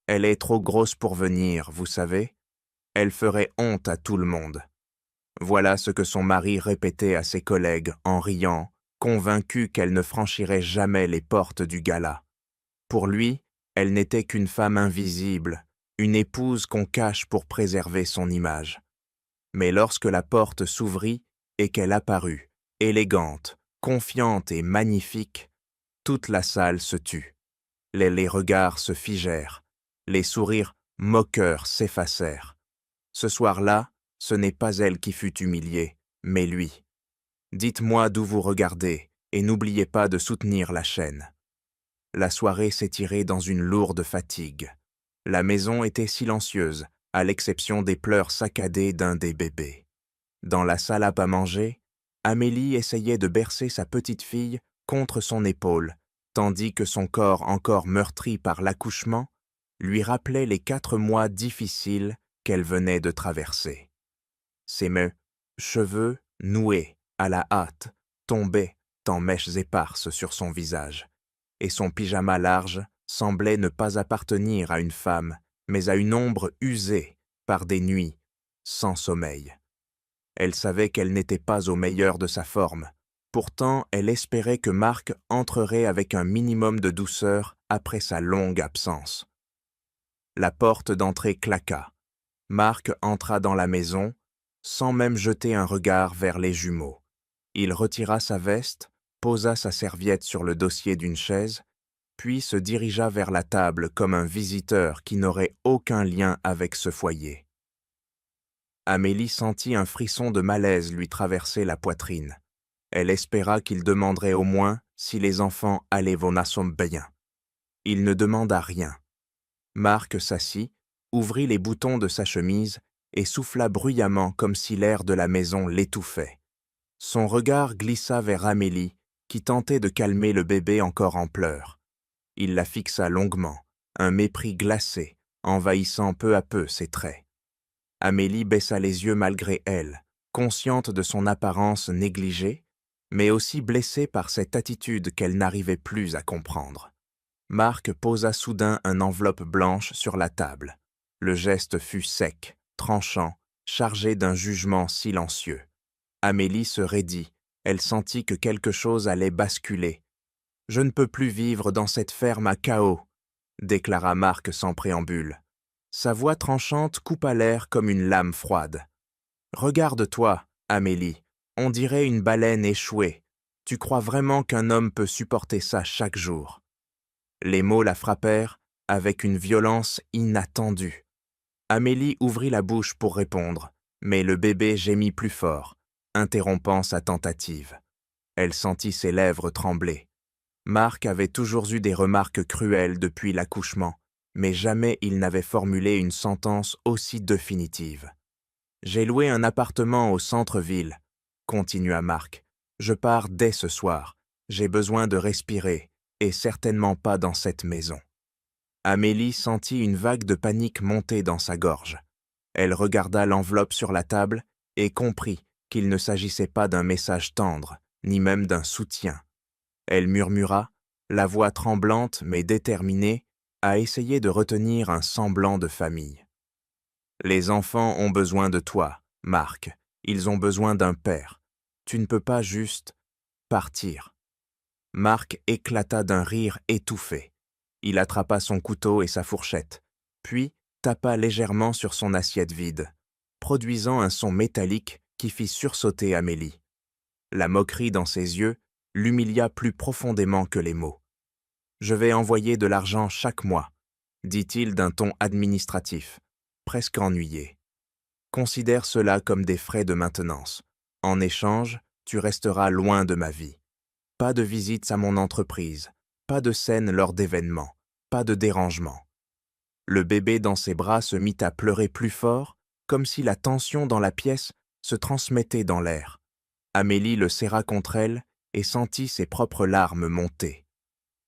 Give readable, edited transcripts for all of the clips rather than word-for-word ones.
Elle est trop grosse pour venir, vous savez. Elle ferait honte à tout le monde. Voilà ce que son mari répétait à ses collègues en riant, convaincu qu'elle ne franchirait jamais les portes du gala. Pour lui, elle n'était qu'une femme invisible, une épouse qu'on cache pour préserver son image. Mais lorsque la porte s'ouvrit et qu'elle apparut, élégante, confiante et magnifique, toute la salle se tut. Les regards se figèrent, les sourires moqueurs s'effacèrent. Ce soir-là, ce n'est pas elle qui fut humiliée, mais lui. Dites-moi d'où vous regardez, et n'oubliez pas de soutenir la chaîne. La soirée s'étirait dans une lourde fatigue. La maison était silencieuse, à l'exception des pleurs saccadés d'un des bébés. Dans la salle à pas manger, Amélie essayait de bercer sa petite fille contre son épaule, tandis que son corps encore meurtri par l'accouchement lui rappelait les 4 mois difficiles qu'elle venait de traverser. Ses cheveux noués à la hâte tombaient en mèches éparses sur son visage, et son pyjama large semblait ne pas appartenir à une femme, mais à une ombre usée par des nuits sans sommeil. Elle savait qu'elle n'était pas au meilleur de sa forme. Pourtant, elle espérait que Marc entrerait avec un minimum de douceur après sa longue absence. La porte d'entrée claqua. Marc entra dans la maison, sans même jeter un regard vers les jumeaux. Il retira sa veste, posa sa serviette sur le dossier d'une chaise, puis se dirigea vers la table comme un visiteur qui n'aurait aucun lien avec ce foyer. Amélie sentit un frisson de malaise lui traverser la poitrine. Elle espéra qu'il demanderait au moins si les enfants allaient bien. Il ne demanda rien. Marc s'assit, ouvrit les boutons de sa chemise et souffla bruyamment comme si l'air de la maison l'étouffait. Son regard glissa vers Amélie, qui tentait de calmer le bébé encore en pleurs. Il la fixa longuement, un mépris glacé, envahissant peu à peu ses traits. Amélie baissa les yeux malgré elle, consciente de son apparence négligée, mais aussi blessée par cette attitude qu'elle n'arrivait plus à comprendre. Marc posa soudain une enveloppe blanche sur la table. Le geste fut sec, tranchant, chargé d'un jugement silencieux. Amélie se raidit, elle sentit que quelque chose allait basculer. « Je ne peux plus vivre dans cette ferme à chaos », déclara Marc sans préambule. Sa voix tranchante coupa l'air comme une lame froide. « Regarde-toi, Amélie, on dirait une baleine échouée. Tu crois vraiment qu'un homme peut supporter ça chaque jour ?» Les mots la frappèrent avec une violence inattendue. Amélie ouvrit la bouche pour répondre, mais le bébé gémit plus fort, interrompant sa tentative. Elle sentit ses lèvres trembler. Marc avait toujours eu des remarques cruelles depuis l'accouchement, mais jamais il n'avait formulé une sentence aussi définitive. « J'ai loué un appartement au centre-ville, » continua Marc. « Je pars dès ce soir. J'ai besoin de respirer, et certainement pas dans cette maison. » Amélie sentit une vague de panique monter dans sa gorge. Elle regarda l'enveloppe sur la table et comprit qu'il ne s'agissait pas d'un message tendre, ni même d'un soutien. Elle murmura, la voix tremblante mais déterminée, à essayer de retenir un semblant de famille. « Les enfants ont besoin de toi, Marc. Ils ont besoin d'un père. Tu ne peux pas juste partir. » Marc éclata d'un rire étouffé. Il attrapa son couteau et sa fourchette, puis tapa légèrement sur son assiette vide, produisant un son métallique qui fit sursauter Amélie. La moquerie dans ses yeux l'humilia plus profondément que les mots. « Je vais envoyer de l'argent chaque mois, » dit-il d'un ton administratif, presque ennuyé. « Considère cela comme des frais de maintenance. En échange, tu resteras loin de ma vie. Pas de visites à mon entreprise, pas de scènes lors d'événements, pas de dérangement. » Le bébé dans ses bras se mit à pleurer plus fort, comme si la tension dans la pièce se transmettait dans l'air. Amélie le serra contre elle et sentit ses propres larmes monter.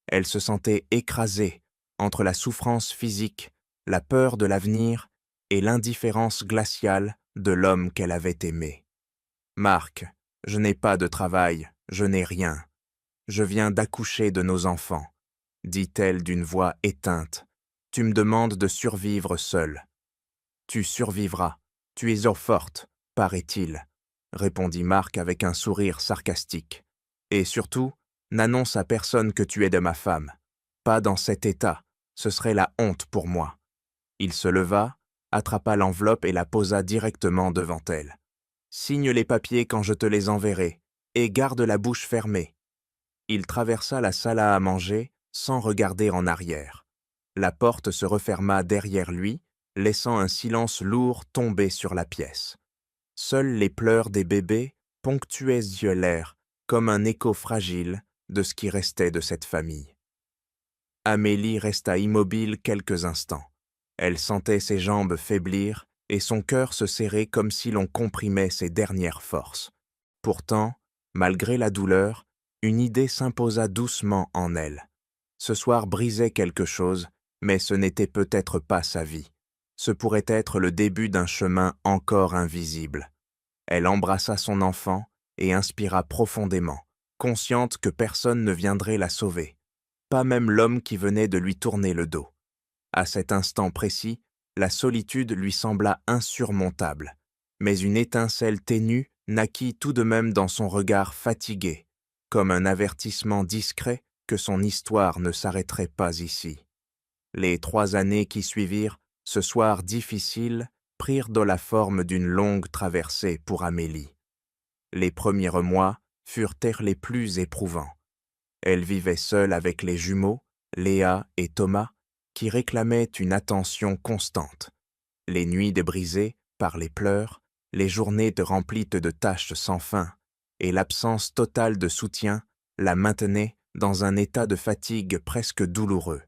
Elle se sentait écrasée entre la souffrance physique, la peur de l'avenir et l'indifférence glaciale de l'homme qu'elle avait aimé. « Marc, je n'ai pas de travail, je n'ai rien. Je viens d'accoucher de nos enfants, » dit-elle d'une voix éteinte, Tu me demandes de survivre seule. Tu survivras. Tu es forte, paraît-il, répondit Marc avec un sourire sarcastique. Et surtout, n'annonce à personne que tu es de ma femme. Pas dans cet état, ce serait la honte pour moi. Il se leva, attrapa l'enveloppe et la posa directement devant elle. Signe les papiers quand je te les enverrai, et garde la bouche fermée. Il traversa la salle à manger sans regarder en arrière. La porte se referma derrière lui, laissant un silence lourd tomber sur la pièce. Seuls les pleurs des bébés ponctuaient l'air comme un écho fragile de ce qui restait de cette famille. Amélie resta immobile quelques instants. Elle sentait ses jambes faiblir et son cœur se serrer comme si l'on comprimait ses dernières forces. Pourtant, malgré la douleur, une idée s'imposa doucement en elle. Ce soir brisait quelque chose, mais ce n'était peut-être pas sa vie. Ce pourrait être le début d'un chemin encore invisible. Elle embrassa son enfant et inspira profondément, consciente que personne ne viendrait la sauver, pas même l'homme qui venait de lui tourner le dos. À cet instant précis, la solitude lui sembla insurmontable, mais une étincelle ténue naquit tout de même dans son regard fatigué, comme un avertissement discret que son histoire ne s'arrêterait pas ici. Les 3 années qui suivirent, ce soir difficile, prirent de la forme d'une longue traversée pour Amélie. Les premiers mois furent les plus éprouvants. Elle vivait seule avec les jumeaux, Léa et Thomas, qui réclamaient une attention constante. Les nuits débrisées par les pleurs, les journées remplies de tâches sans fin, et l'absence totale de soutien la maintenaient dans un état de fatigue presque douloureux.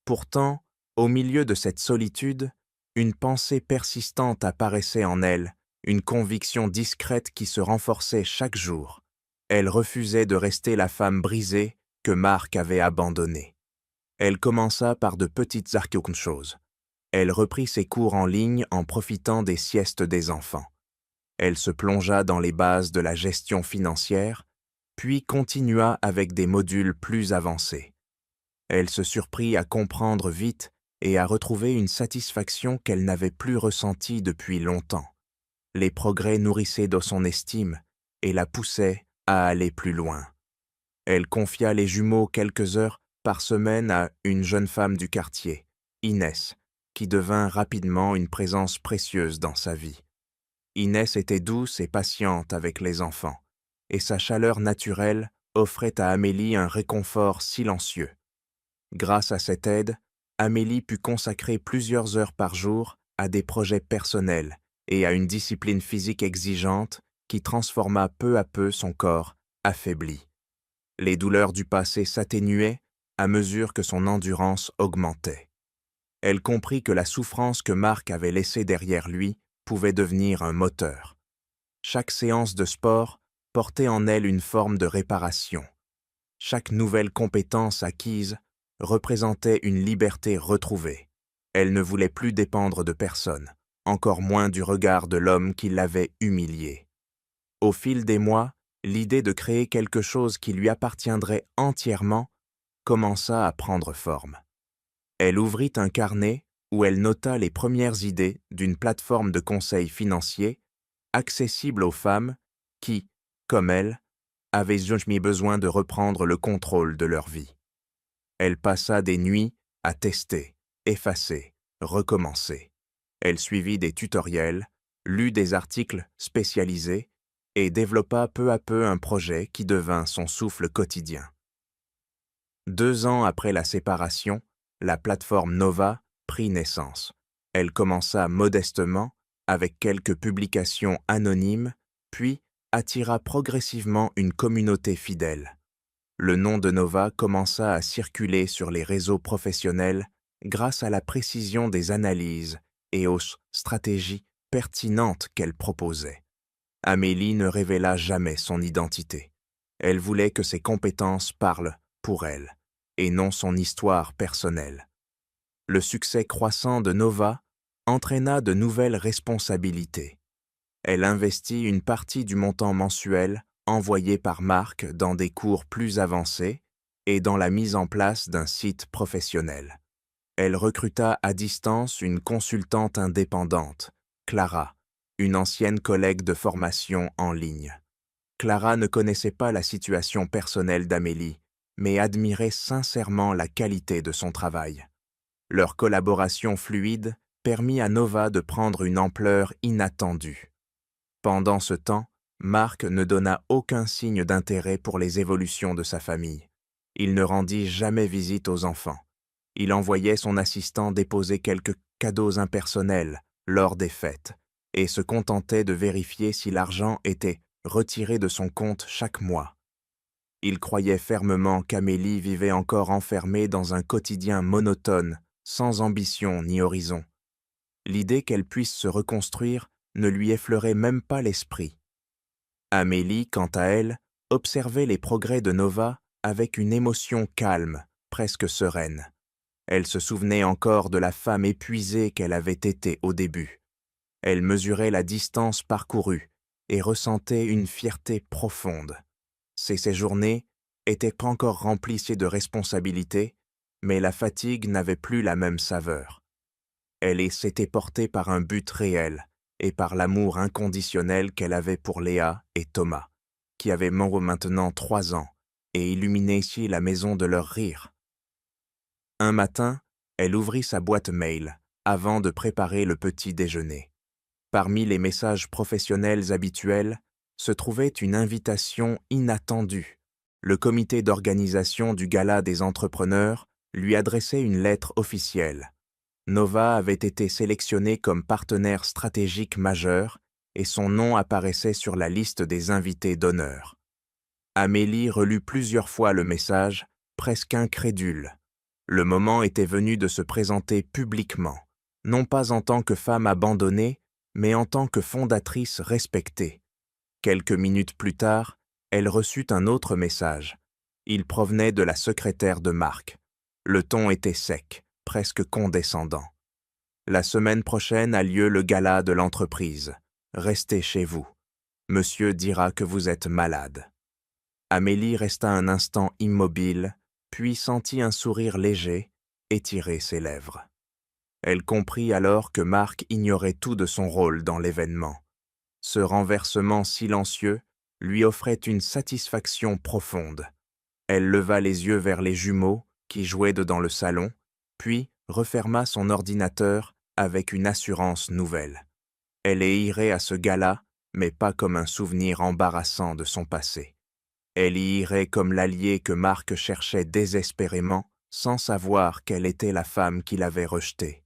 Pourtant, au milieu de cette solitude, une pensée persistante apparaissait en elle, une conviction discrète qui se renforçait chaque jour. Elle refusait de rester la femme brisée que Marc avait abandonnée. Elle commença par de petites choses. Elle reprit ses cours en ligne en profitant des siestes des enfants. Elle se plongea dans les bases de la gestion financière, puis continua avec des modules plus avancés. Elle se surprit à comprendre vite et à retrouver une satisfaction qu'elle n'avait plus ressentie depuis longtemps. Les progrès nourrissaient de son estime et la poussaient à aller plus loin. Elle confia les jumeaux quelques heures par semaine à une jeune femme du quartier, Inès, qui devint rapidement une présence précieuse dans sa vie. Inès était douce et patiente avec les enfants, et sa chaleur naturelle offrait à Amélie un réconfort silencieux. Grâce à cette aide, Amélie put consacrer plusieurs heures par jour à des projets personnels et à une discipline physique exigeante qui transforma peu à peu son corps affaibli. Les douleurs du passé s'atténuaient à mesure que son endurance augmentait. Elle comprit que la souffrance que Marc avait laissée derrière lui pouvait devenir un moteur. Chaque séance de sport portait en elle une forme de réparation. Chaque nouvelle compétence acquise représentait une liberté retrouvée. Elle ne voulait plus dépendre de personne, encore moins du regard de l'homme qui l'avait humiliée. Au fil des mois, l'idée de créer quelque chose qui lui appartiendrait entièrement commença à prendre forme. Elle ouvrit un carnet où elle nota les premières idées d'une plateforme de conseil financier accessible aux femmes qui, comme elle, avaient besoin de reprendre le contrôle de leur vie. Elle passa des nuits à tester, effacer, recommencer. Elle suivit des tutoriels, lut des articles spécialisés et développa peu à peu un projet qui devint son souffle quotidien. 2 ans après la séparation, la plateforme Nova prit naissance. Elle commença modestement, avec quelques publications anonymes, puis attira progressivement une communauté fidèle. Le nom de Nova commença à circuler sur les réseaux professionnels grâce à la précision des analyses et aux stratégies pertinentes qu'elle proposait. Amélie ne révéla jamais son identité. Elle voulait que ses compétences parlent pour elle, et non son histoire personnelle. Le succès croissant de Nova entraîna de nouvelles responsabilités. Elle investit une partie du montant mensuel envoyé par Marc dans des cours plus avancés et dans la mise en place d'un site professionnel. Elle recruta à distance une consultante indépendante, Clara, une ancienne collègue de formation en ligne. Clara ne connaissait pas la situation personnelle d'Amélie, mais admirait sincèrement la qualité de son travail. Leur collaboration fluide permit à Nova de prendre une ampleur inattendue. Pendant ce temps, Marc ne donna aucun signe d'intérêt pour les évolutions de sa famille. Il ne rendit jamais visite aux enfants. Il envoyait son assistant déposer quelques cadeaux impersonnels lors des fêtes et se contentait de vérifier si l'argent était retiré de son compte chaque mois. Il croyait fermement qu'Amélie vivait encore enfermée dans un quotidien monotone, sans ambition ni horizon. L'idée qu'elle puisse se reconstruire ne lui effleurait même pas l'esprit. Amélie, quant à elle, observait les progrès de Nova avec une émotion calme, presque sereine. Elle se souvenait encore de la femme épuisée qu'elle avait été au début. Elle mesurait la distance parcourue et ressentait une fierté profonde. Ses journées étaient encore remplies de responsabilités, mais la fatigue n'avait plus la même saveur. Elle s'était portée par un but réel et par l'amour inconditionnel qu'elle avait pour Léa et Thomas, qui avaient maintenant 3 ans et illuminaient ici la maison de leur rire. Un matin, elle ouvrit sa boîte mail avant de préparer le petit déjeuner. Parmi les messages professionnels habituels se trouvait une invitation inattendue. Le comité d'organisation du Gala des entrepreneurs lui adressait une lettre officielle. Nova avait été sélectionnée comme partenaire stratégique majeur et son nom apparaissait sur la liste des invités d'honneur. Amélie relut plusieurs fois le message, presque incrédule. Le moment était venu de se présenter publiquement, non pas en tant que femme abandonnée, mais en tant que fondatrice respectée. Quelques minutes plus tard, elle reçut un autre message. Il provenait de la secrétaire de Marc. Le ton était sec, presque condescendant. La semaine prochaine a lieu le gala de l'entreprise. Restez chez vous. Monsieur dira que vous êtes malade. Amélie resta un instant immobile, puis sentit un sourire léger étirer ses lèvres. Elle comprit alors que Marc ignorait tout de son rôle dans l'événement. Ce renversement silencieux lui offrait une satisfaction profonde. Elle leva les yeux vers les jumeaux qui jouaient dans le salon, puis referma son ordinateur avec une assurance nouvelle. Elle irait à ce gala, mais pas comme un souvenir embarrassant de son passé. Elle y irait comme l'allié que Marc cherchait désespérément, sans savoir quelle était la femme qu'il avait rejetée.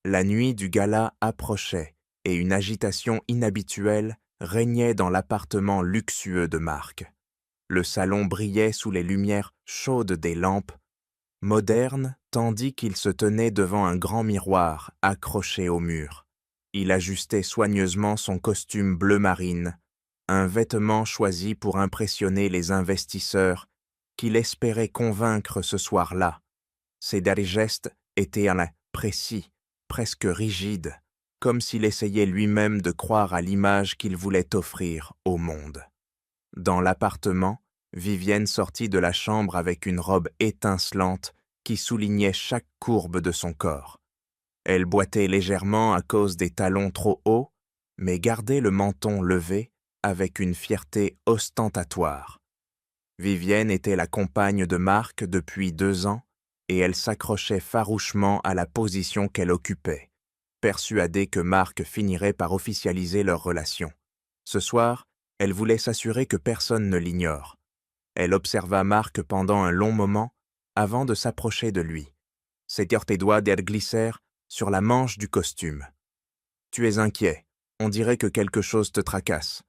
La nuit du gala approchait et une agitation inhabituelle régnait dans l'appartement luxueux de Marc. Le salon brillait sous les lumières chaudes des lampes, modernes tandis qu'il se tenait devant un grand miroir accroché au mur. Il ajustait soigneusement son costume bleu marine, un vêtement choisi pour impressionner les investisseurs qu'il espérait convaincre ce soir-là. Ses derniers gestes étaient précis, presque rigides, comme s'il essayait lui-même de croire à l'image qu'il voulait offrir au monde. Dans l'appartement, Vivienne sortit de la chambre avec une robe étincelante qui soulignait chaque courbe de son corps. Elle boitait légèrement à cause des talons trop hauts, mais gardait le menton levé avec une fierté ostentatoire. Vivienne était la compagne de Marc depuis 2 ans et elle s'accrochait farouchement à la position qu'elle occupait, persuadée que Marc finirait par officialiser leur relation. Ce soir, elle voulait s'assurer que personne ne l'ignore. Elle observa Marc pendant un long moment avant de s'approcher de lui. Ses doigts glissèrent sur la manche du costume. « Tu es inquiet, on dirait que quelque chose te tracasse »,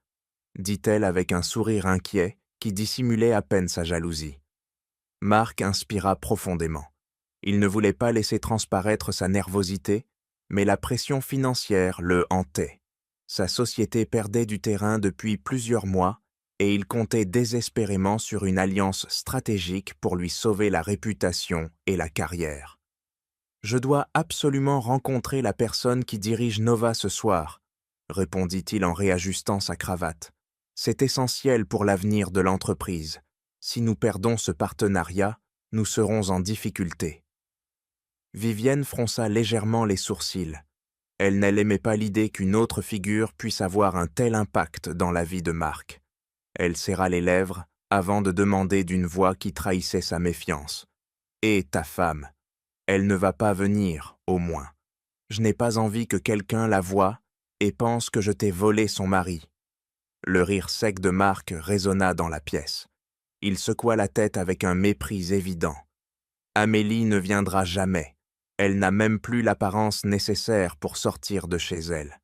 dit-elle avec un sourire inquiet qui dissimulait à peine sa jalousie. Marc inspira profondément. Il ne voulait pas laisser transparaître sa nervosité, mais la pression financière le hantait. Sa société perdait du terrain depuis plusieurs mois et il comptait désespérément sur une alliance stratégique pour lui sauver la réputation et la carrière. « Je dois absolument rencontrer la personne qui dirige Nova ce soir, » répondit-il en réajustant sa cravate. « C'est essentiel pour l'avenir de l'entreprise. Si nous perdons ce partenariat, nous serons en difficulté. » Vivienne fronça légèrement les sourcils. Elle n'aimait pas l'idée qu'une autre figure puisse avoir un tel impact dans la vie de Marc. Elle serra les lèvres avant de demander d'une voix qui trahissait sa méfiance. « Et ta femme, elle ne va pas venir, au moins. Je n'ai pas envie que quelqu'un la voie et pense que je t'ai volé son mari. » Le rire sec de Marc résonna dans la pièce. Il secoua la tête avec un mépris évident. « Amélie ne viendra jamais. Elle n'a même plus l'apparence nécessaire pour sortir de chez elle.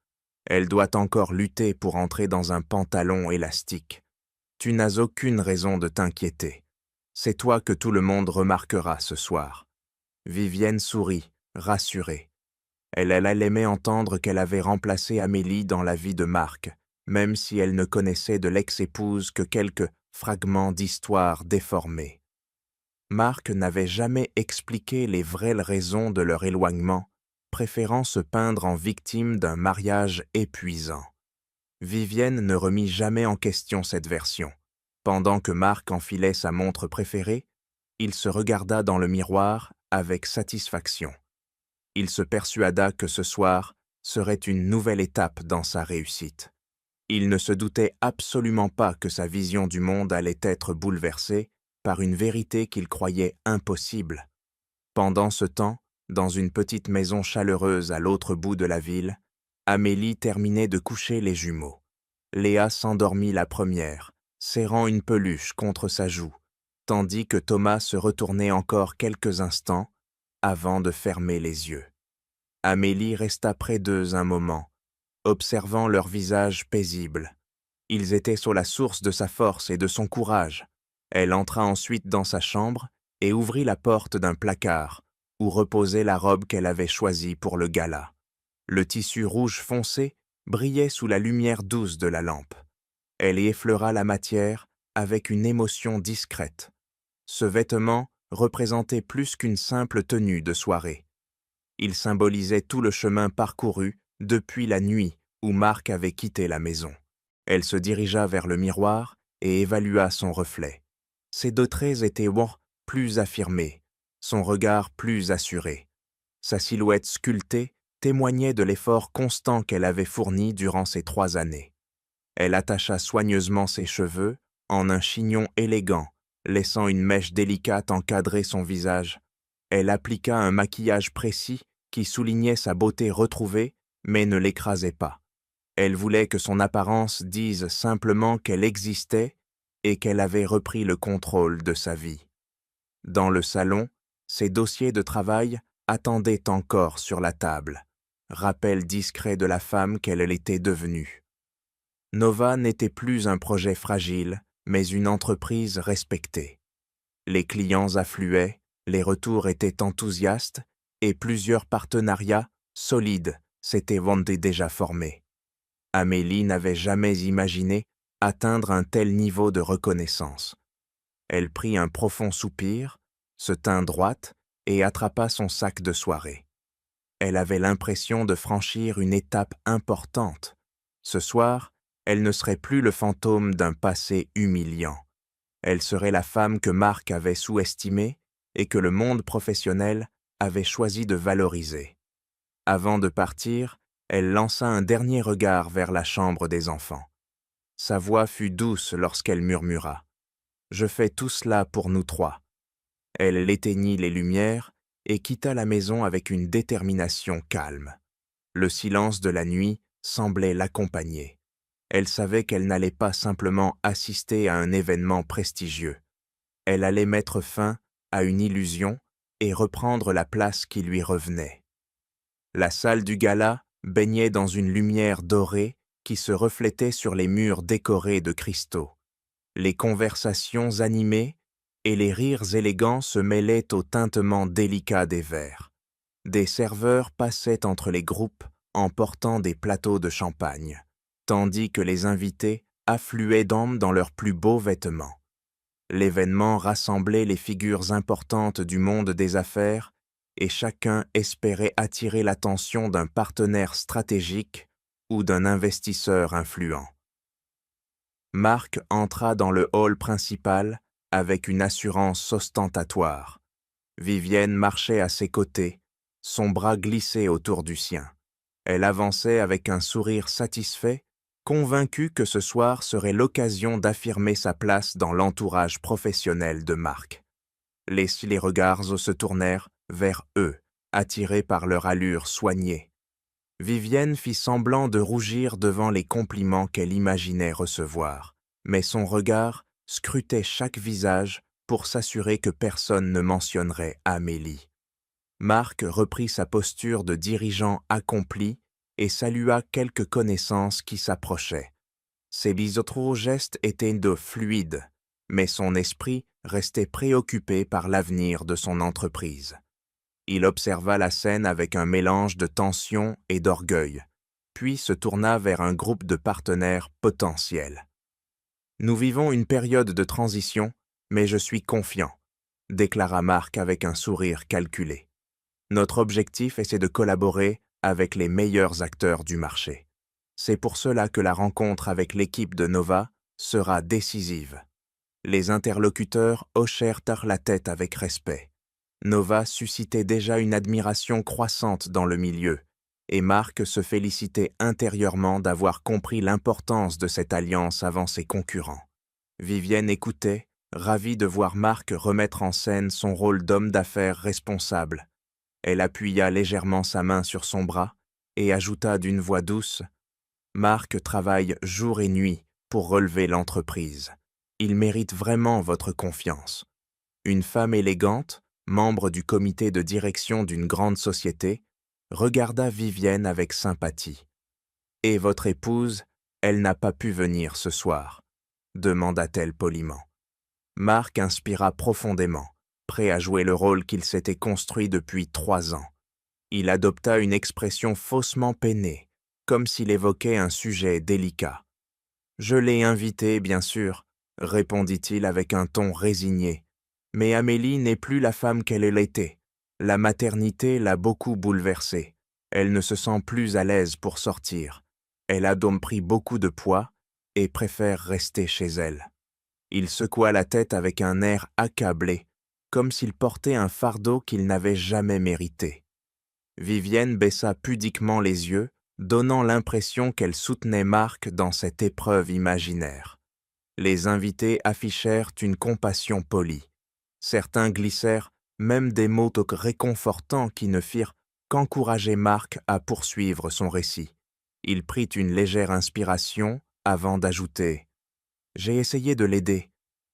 Elle doit encore lutter pour entrer dans un pantalon élastique. Tu n'as aucune raison de t'inquiéter. C'est toi que tout le monde remarquera ce soir. » Vivienne sourit, rassurée. Elle aimait entendre qu'elle avait remplacé Amélie dans la vie de Marc, même si elle ne connaissait de l'ex-épouse que quelques fragments d'histoire déformés. Marc n'avait jamais expliqué les vraies raisons de leur éloignement, préférant se peindre en victime d'un mariage épuisant. Vivienne ne remit jamais en question cette version. Pendant que Marc enfilait sa montre préférée, il se regarda dans le miroir avec satisfaction. Il se persuada que ce soir serait une nouvelle étape dans sa réussite. Il ne se doutait absolument pas que sa vision du monde allait être bouleversée par une vérité qu'il croyait impossible. Pendant ce temps, dans une petite maison chaleureuse à l'autre bout de la ville, Amélie terminait de coucher les jumeaux. Léa s'endormit la première, serrant une peluche contre sa joue, tandis que Thomas se retournait encore quelques instants avant de fermer les yeux. Amélie resta près d'eux un moment, observant leurs visages paisibles. Ils étaient sur la source de sa force et de son courage. Elle entra ensuite dans sa chambre et ouvrit la porte d'un placard où reposait la robe qu'elle avait choisie pour le gala. Le tissu rouge foncé brillait sous la lumière douce de la lampe. Elle y effleura la matière avec une émotion discrète. Ce vêtement représentait plus qu'une simple tenue de soirée. Il symbolisait tout le chemin parcouru depuis la nuit où Marc avait quitté la maison. Elle se dirigea vers le miroir et évalua son reflet. Ses deux traits étaient plus affirmés, son regard plus assuré. Sa silhouette sculptée témoignait de l'effort constant qu'elle avait fourni durant ces 3 années. Elle attacha soigneusement ses cheveux en un chignon élégant, laissant une mèche délicate encadrer son visage. Elle appliqua un maquillage précis qui soulignait sa beauté retrouvée, mais ne l'écrasait pas. Elle voulait que son apparence dise simplement qu'elle existait et qu'elle avait repris le contrôle de sa vie. Dans le salon, ses dossiers de travail attendaient encore sur la table, rappel discret de la femme qu'elle était devenue. Nova n'était plus un projet fragile, mais une entreprise respectée. Les clients affluaient, les retours étaient enthousiastes et plusieurs partenariats solides s'étaient déjà formés. Amélie n'avait jamais imaginé atteindre un tel niveau de reconnaissance. Elle prit un profond soupir, se tint droite et attrapa son sac de soirée. Elle avait l'impression de franchir une étape importante. Ce soir, elle ne serait plus le fantôme d'un passé humiliant. Elle serait la femme que Marc avait sous-estimée et que le monde professionnel avait choisi de valoriser. Avant de partir, elle lança un dernier regard vers la chambre des enfants. Sa voix fut douce lorsqu'elle murmura « Je fais tout cela pour nous 3 ». Elle éteignit les lumières et quitta la maison avec une détermination calme. Le silence de la nuit semblait l'accompagner. Elle savait qu'elle n'allait pas simplement assister à un événement prestigieux. Elle allait mettre fin à une illusion et reprendre la place qui lui revenait. La salle du gala baignait dans une lumière dorée qui se reflétait sur les murs décorés de cristaux. Les conversations animées et les rires élégants se mêlaient au tintement délicat des verres. Des serveurs passaient entre les groupes en portant des plateaux de champagne, tandis que les invités affluaient d'hommes dans leurs plus beaux vêtements. L'événement rassemblait les figures importantes du monde des affaires et chacun espérait attirer l'attention d'un partenaire stratégique ou d'un investisseur influent. Marc entra dans le hall principal avec une assurance ostentatoire. Vivienne marchait à ses côtés, Son bras glissait autour du sien. Elle avançait avec un sourire satisfait, convaincue que ce soir serait l'occasion d'affirmer sa place dans l'entourage professionnel de Marc. Les regards se tournèrent vers eux, attirés par leur allure soignée. Vivienne fit semblant de rougir devant les compliments qu'elle imaginait recevoir, mais son regard scrutait chaque visage pour s'assurer que personne ne mentionnerait Amélie. Marc reprit sa posture de dirigeant accompli et salua quelques connaissances qui s'approchaient. Ses bisoutrous gestes étaient fluides, mais son esprit restait préoccupé par l'avenir de son entreprise. Il observa la scène avec un mélange de tension et d'orgueil, puis se tourna vers un groupe de partenaires potentiels. « Nous vivons une période de transition, mais je suis confiant, » déclara Marc avec un sourire calculé. « Notre objectif est de collaborer avec les meilleurs acteurs du marché. C'est pour cela que la rencontre avec l'équipe de Nova sera décisive. » Les interlocuteurs hochèrent la tête avec respect. Nova suscitait déjà une admiration croissante dans le milieu, et Marc se félicitait intérieurement d'avoir compris l'importance de cette alliance avant ses concurrents. Vivienne écoutait, ravie de voir Marc remettre en scène son rôle d'homme d'affaires responsable. Elle appuya légèrement sa main sur son bras et ajouta d'une voix douce « Marc travaille jour et nuit pour relever l'entreprise. Il mérite vraiment votre confiance. » Une femme élégante, membre du comité de direction d'une grande société, regarda Vivienne avec sympathie. « Et votre épouse, elle n'a pas pu venir ce soir ?» demanda-t-elle poliment. Marc inspira profondément, prêt à jouer le rôle qu'il s'était construit depuis 3 ans. Il adopta une expression faussement peinée, comme s'il évoquait un sujet délicat. « Je l'ai invitée, bien sûr, » répondit-il avec un ton résigné. « Mais Amélie n'est plus la femme qu'elle l'était. La maternité l'a beaucoup bouleversée. Elle ne se sent plus à l'aise pour sortir. Elle a donc pris beaucoup de poids et préfère rester chez elle. » Il secoua la tête avec un air accablé, comme s'il portait un fardeau qu'il n'avait jamais mérité. Vivienne baissa pudiquement les yeux, donnant l'impression qu'elle soutenait Marc dans cette épreuve imaginaire. Les invités affichèrent une compassion polie. Certains glissèrent même des mots réconfortants qui ne firent qu'encourager Marc à poursuivre son récit. Il prit une légère inspiration avant d'ajouter « J'ai essayé de l'aider.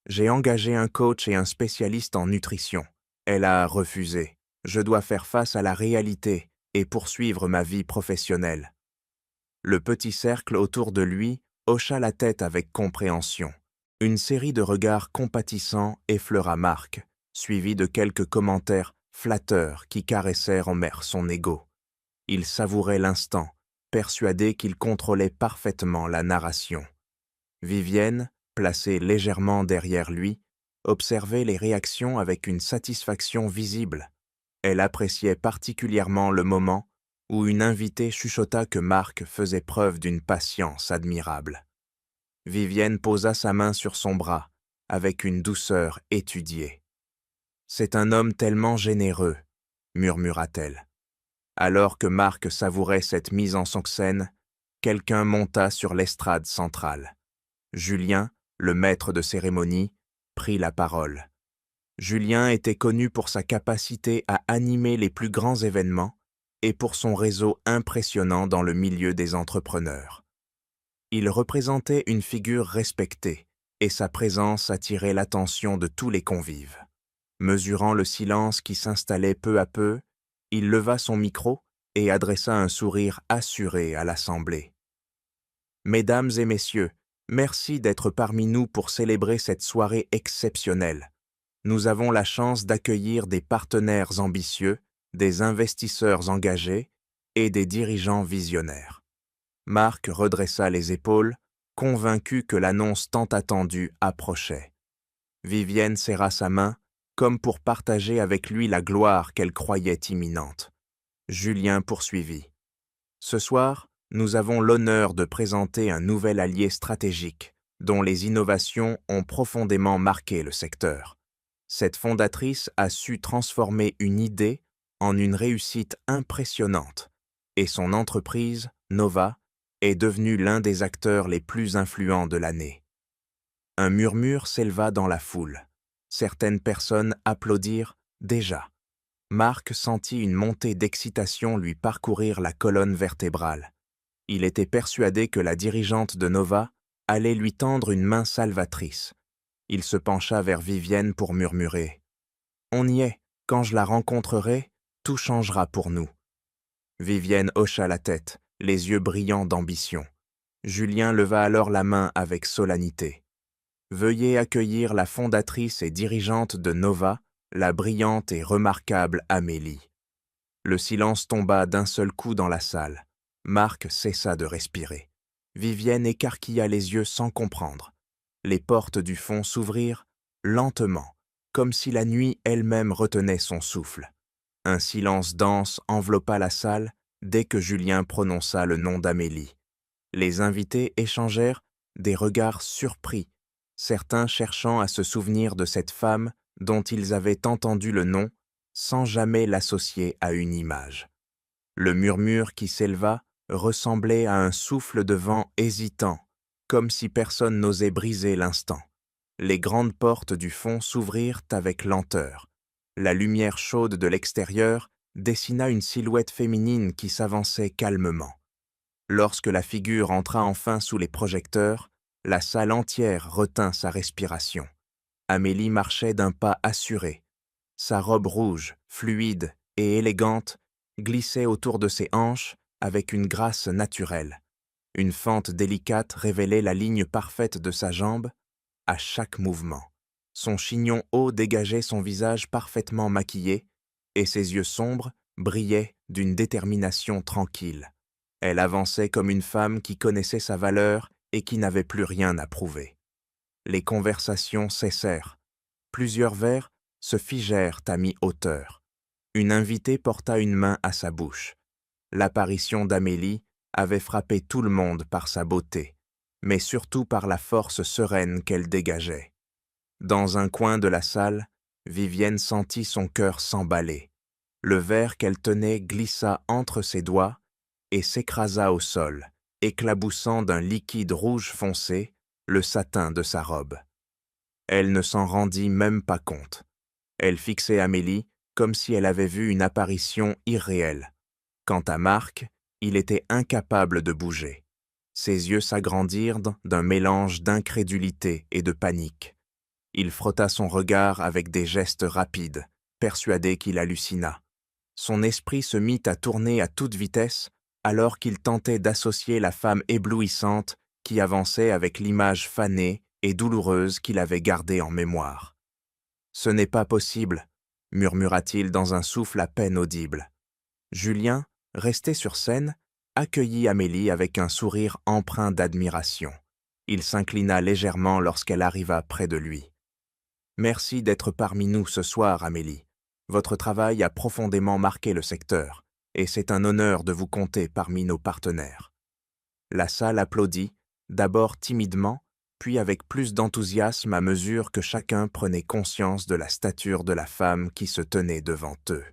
J'ai engagé un coach et un spécialiste en nutrition. Elle a refusé. Je dois faire face à la réalité et poursuivre ma vie professionnelle. » Le petit cercle autour de lui hocha la tête avec compréhension. Une série de regards compatissants effleura Marc, suivi de quelques commentaires flatteurs qui caressèrent en mer son ego. Il savourait l'instant, persuadé qu'il contrôlait parfaitement la narration. Vivienne, placée légèrement derrière lui, observait les réactions avec une satisfaction visible. Elle appréciait particulièrement le moment où une invitée chuchota que Marc faisait preuve d'une patience admirable. Vivienne posa sa main sur son bras, avec une douceur étudiée. « C'est un homme tellement généreux, » murmura-t-elle. Alors que Marc savourait cette mise en scène, quelqu'un monta sur l'estrade centrale. Julien, le maître de cérémonie, prit la parole. Julien était connu pour sa capacité à animer les plus grands événements et pour son réseau impressionnant dans le milieu des entrepreneurs. Il représentait une figure respectée et sa présence attirait l'attention de tous les convives. Mesurant le silence qui s'installait peu à peu, il leva son micro et adressa un sourire assuré à l'assemblée. « Mesdames et messieurs, merci d'être parmi nous pour célébrer cette soirée exceptionnelle. Nous avons la chance d'accueillir des partenaires ambitieux, des investisseurs engagés et des dirigeants visionnaires. » Marc redressa les épaules, convaincu que l'annonce tant attendue approchait. Vivienne serra sa main, comme pour partager avec lui la gloire qu'elle croyait imminente. Julien poursuivit. « Ce soir, nous avons l'honneur de présenter un nouvel allié stratégique, dont les innovations ont profondément marqué le secteur. Cette fondatrice a su transformer une idée en une réussite impressionnante, et son entreprise, Nova, est devenue l'un des acteurs les plus influents de l'année. Un murmure s'éleva dans la foule. Certaines personnes applaudirent déjà. Mark sentit une montée d'excitation lui parcourir la colonne vertébrale. Il était persuadé que la dirigeante de Nova allait lui tendre une main salvatrice. Il se pencha vers Vivienne pour murmurer « On y est, quand je la rencontrerai, tout changera pour nous. » Vivienne hocha la tête, les yeux brillants d'ambition. Julien leva alors la main avec solennité. « Veuillez accueillir la fondatrice et dirigeante de Nova, la brillante et remarquable Amélie. » Le silence tomba d'un seul coup dans la salle. Marc cessa de respirer. Vivienne écarquilla les yeux sans comprendre. Les portes du fond s'ouvrirent lentement, comme si la nuit elle-même retenait son souffle. Un silence dense enveloppa la salle dès que Julien prononça le nom d'Amélie. Les invités échangèrent des regards surpris, certains cherchant à se souvenir de cette femme dont ils avaient entendu le nom sans jamais l'associer à une image. Le murmure qui s'éleva ressemblait à un souffle de vent hésitant, comme si personne n'osait briser l'instant. Les grandes portes du fond s'ouvrirent avec lenteur. La lumière chaude de l'extérieur dessina une silhouette féminine qui s'avançait calmement. Lorsque la figure entra enfin sous les projecteurs, la salle entière retint sa respiration. Amélie marchait d'un pas assuré. Sa robe rouge, fluide et élégante, glissait autour de ses hanches avec une grâce naturelle. Une fente délicate révélait la ligne parfaite de sa jambe à chaque mouvement. Son chignon haut dégageait son visage parfaitement maquillé et ses yeux sombres brillaient d'une détermination tranquille. Elle avançait comme une femme qui connaissait sa valeur et qui n'avait plus rien à prouver. Les conversations cessèrent. Plusieurs verres se figèrent à mi-hauteur. Une invitée porta une main à sa bouche. L'apparition d'Amélie avait frappé tout le monde par sa beauté, mais surtout par la force sereine qu'elle dégageait. Dans un coin de la salle, Vivienne sentit son cœur s'emballer. Le verre qu'elle tenait glissa entre ses doigts et s'écrasa au sol, éclaboussant d'un liquide rouge foncé le satin de sa robe. Elle ne s'en rendit même pas compte. Elle fixait Amélie comme si elle avait vu une apparition irréelle. Quant à Marc, il était incapable de bouger. Ses yeux s'agrandirent d'un mélange d'incrédulité et de panique. Il frotta son regard avec des gestes rapides, persuadé qu'il hallucina. Son esprit se mit à tourner à toute vitesse alors qu'il tentait d'associer la femme éblouissante qui avançait avec l'image fanée et douloureuse qu'il avait gardée en mémoire. « Ce n'est pas possible », murmura-t-il dans un souffle à peine audible. Julien, resté sur scène, accueillit Amélie avec un sourire empreint d'admiration. Il s'inclina légèrement lorsqu'elle arriva près de lui. « Merci d'être parmi nous ce soir, Amélie. Votre travail a profondément marqué le secteur, et c'est un honneur de vous compter parmi nos partenaires. » La salle applaudit, d'abord timidement, puis avec plus d'enthousiasme à mesure que chacun prenait conscience de la stature de la femme qui se tenait devant eux.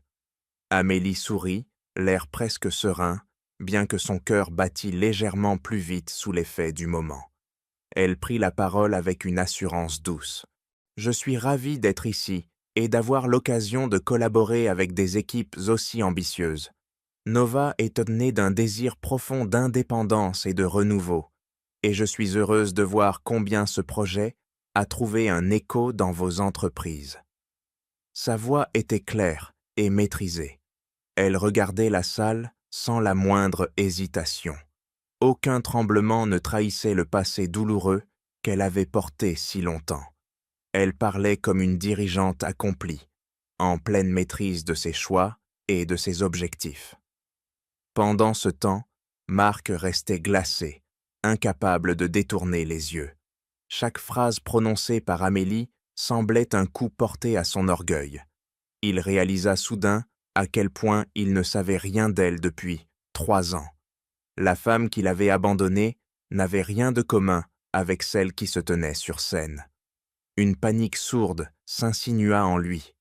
Amélie sourit, l'air presque serein, bien que son cœur battît légèrement plus vite sous l'effet du moment. Elle prit la parole avec une assurance douce. « Je suis ravie d'être ici et d'avoir l'occasion de collaborer avec des équipes aussi ambitieuses. Nova est née d'un désir profond d'indépendance et de renouveau, et je suis heureuse de voir combien ce projet a trouvé un écho dans vos entreprises. » Sa voix était claire et maîtrisée. Elle regardait la salle sans la moindre hésitation. Aucun tremblement ne trahissait le passé douloureux qu'elle avait porté si longtemps. Elle parlait comme une dirigeante accomplie, en pleine maîtrise de ses choix et de ses objectifs. Pendant ce temps, Marc restait glacé, incapable de détourner les yeux. Chaque phrase prononcée par Amélie semblait un coup porté à son orgueil. Il réalisa soudain à quel point il ne savait rien d'elle depuis 3 ans. La femme qu'il avait abandonnée n'avait rien de commun avec celle qui se tenait sur scène. Une panique sourde s'insinua en lui.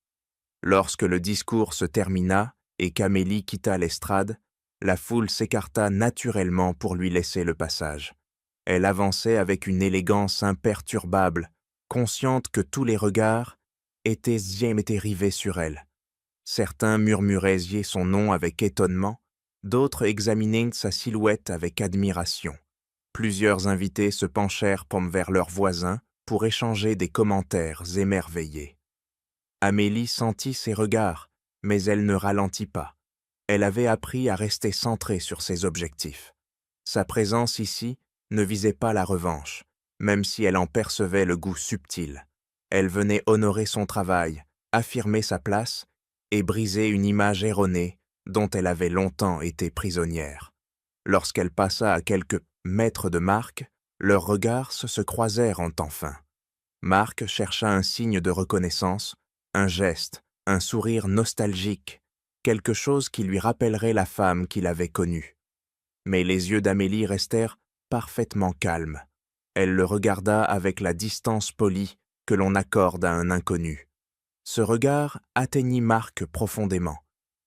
Lorsque le discours se termina, et qu'Amélie quitta l'estrade, la foule s'écarta naturellement pour lui laisser le passage. Elle avançait avec une élégance imperturbable, consciente que tous les regards étaient rivés sur elle. Certains murmuraient son nom avec étonnement, d'autres examinaient sa silhouette avec admiration. Plusieurs invités se penchèrent vers leurs voisins pour échanger des commentaires émerveillés. Amélie sentit ces regards, mais elle ne ralentit pas. Elle avait appris à rester centrée sur ses objectifs. Sa présence ici ne visait pas la revanche, même si elle en percevait le goût subtil. Elle venait honorer son travail, affirmer sa place et briser une image erronée dont elle avait longtemps été prisonnière. Lorsqu'elle passa à quelques mètres de Marc, leurs regards se croisèrent enfin. Marc chercha un signe de reconnaissance, un geste, un sourire nostalgique, quelque chose qui lui rappellerait la femme qu'il avait connue. Mais les yeux d'Amélie restèrent parfaitement calmes. Elle le regarda avec la distance polie que l'on accorde à un inconnu. Ce regard atteignit Marc profondément.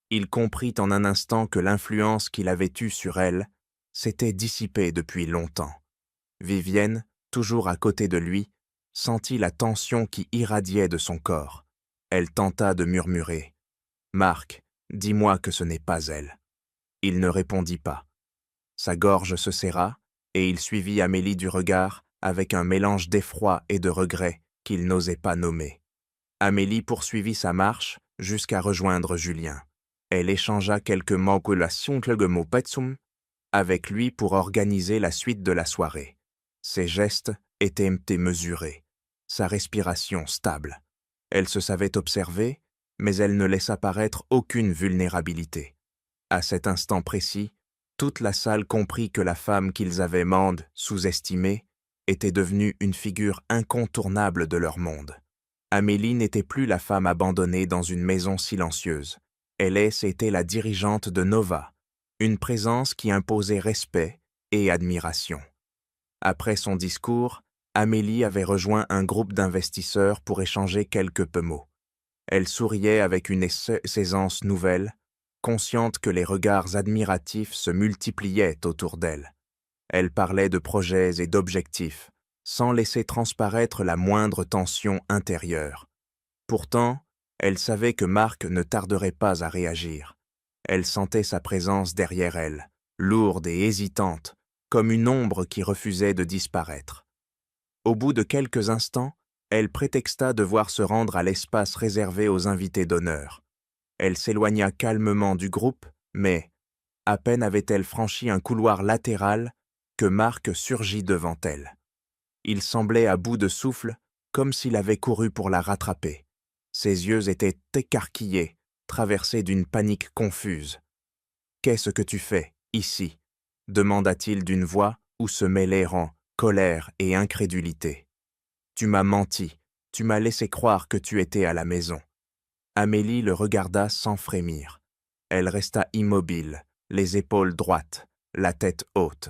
Il comprit en un instant que l'influence qu'il avait eue sur elle s'était dissipée depuis longtemps. Vivienne, toujours à côté de lui, sentit la tension qui irradiait de son corps. Elle tenta de murmurer « Marc, dis-moi que ce n'est pas elle. » Il ne répondit pas. Sa gorge se serra, et il suivit Amélie du regard avec un mélange d'effroi et de regret qu'il n'osait pas nommer. Amélie poursuivit sa marche jusqu'à rejoindre Julien. Elle échangea quelques mots avec lui pour organiser la suite de la soirée. Ses gestes étaient mesurés, sa respiration stable. Elle se savait observée, mais elle ne laissa paraître aucune vulnérabilité. À cet instant précis, toute la salle comprit que la femme qu'ils avaient sous-estimée était devenue une figure incontournable de leur monde. Amélie n'était plus la femme abandonnée dans une maison silencieuse. Elle était la dirigeante de Nova, une présence qui imposait respect et admiration. Après son discours, Amélie avait rejoint un groupe d'investisseurs pour échanger quelques mots. Elle souriait avec une aisance nouvelle, consciente que les regards admiratifs se multipliaient autour d'elle. Elle parlait de projets et d'objectifs, sans laisser transparaître la moindre tension intérieure. Pourtant, elle savait que Marc ne tarderait pas à réagir. Elle sentait sa présence derrière elle, lourde et hésitante, comme une ombre qui refusait de disparaître. Au bout de quelques instants, elle prétexta devoir se rendre à l'espace réservé aux invités d'honneur. Elle s'éloigna calmement du groupe, mais, à peine avait-elle franchi un couloir latéral, que Marc surgit devant elle. Il semblait à bout de souffle, comme s'il avait couru pour la rattraper. Ses yeux étaient écarquillés, traversés d'une panique confuse. « Qu'est-ce que tu fais, ici ?» demanda-t-il d'une voix où se mêlaient colère et incrédulité. « Tu m'as menti, tu m'as laissé croire que tu étais à la maison. » Amélie le regarda sans frémir. Elle resta immobile, les épaules droites, la tête haute.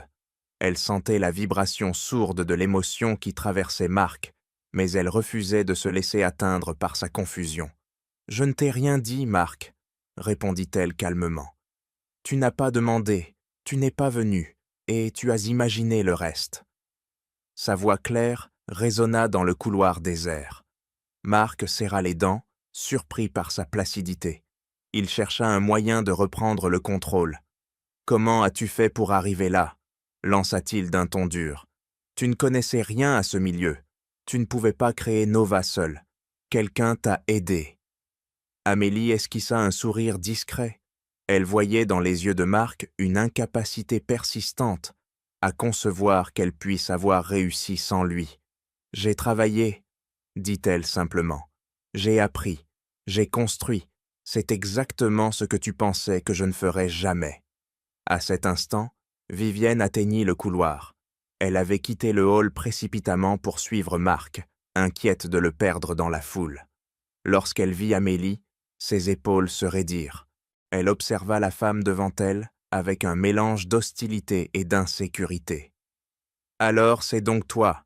Elle sentait la vibration sourde de l'émotion qui traversait Marc, mais elle refusait de se laisser atteindre par sa confusion. « Je ne t'ai rien dit, Marc, » répondit-elle calmement. « Tu n'as pas demandé, tu n'es pas venu, et tu as imaginé le reste. » Sa voix claire résonna dans le couloir désert. Marc serra les dents, surpris par sa placidité. Il chercha un moyen de reprendre le contrôle. « Comment as-tu fait pour arriver là ?» lança-t-il d'un ton dur. « Tu ne connaissais rien à ce milieu. Tu ne pouvais pas créer Nova seul. Quelqu'un t'a aidé. » Amélie esquissa un sourire discret. Elle voyait dans les yeux de Marc une incapacité persistante à concevoir qu'elle puisse avoir réussi sans lui. « J'ai travaillé, » dit-elle simplement. « J'ai appris, j'ai construit. C'est exactement ce que tu pensais que je ne ferais jamais. » À cet instant, Vivienne atteignit le couloir. Elle avait quitté le hall précipitamment pour suivre Marc, inquiète de le perdre dans la foule. Lorsqu'elle vit Amélie, ses épaules se raidirent. Elle observa la femme devant elle avec un mélange d'hostilité et d'insécurité. « Alors c'est donc toi, »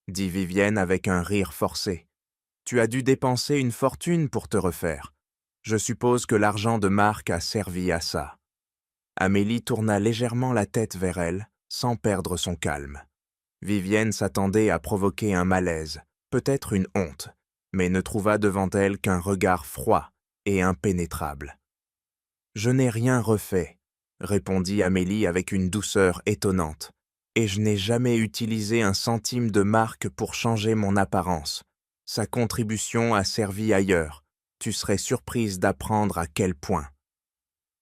dit Vivienne avec un rire forcé. « Tu as dû dépenser une fortune pour te refaire. Je suppose que l'argent de Marc a servi à ça. Amélie tourna légèrement la tête vers elle, sans perdre son calme. Vivienne s'attendait à provoquer un malaise, peut-être une honte, mais ne trouva devant elle qu'un regard froid et impénétrable. « Je n'ai rien refait, » répondit Amélie avec une douceur étonnante, « et je n'ai jamais utilisé un centime de Marc pour changer mon apparence. Sa contribution a servi ailleurs. Tu serais surprise d'apprendre à quel point. »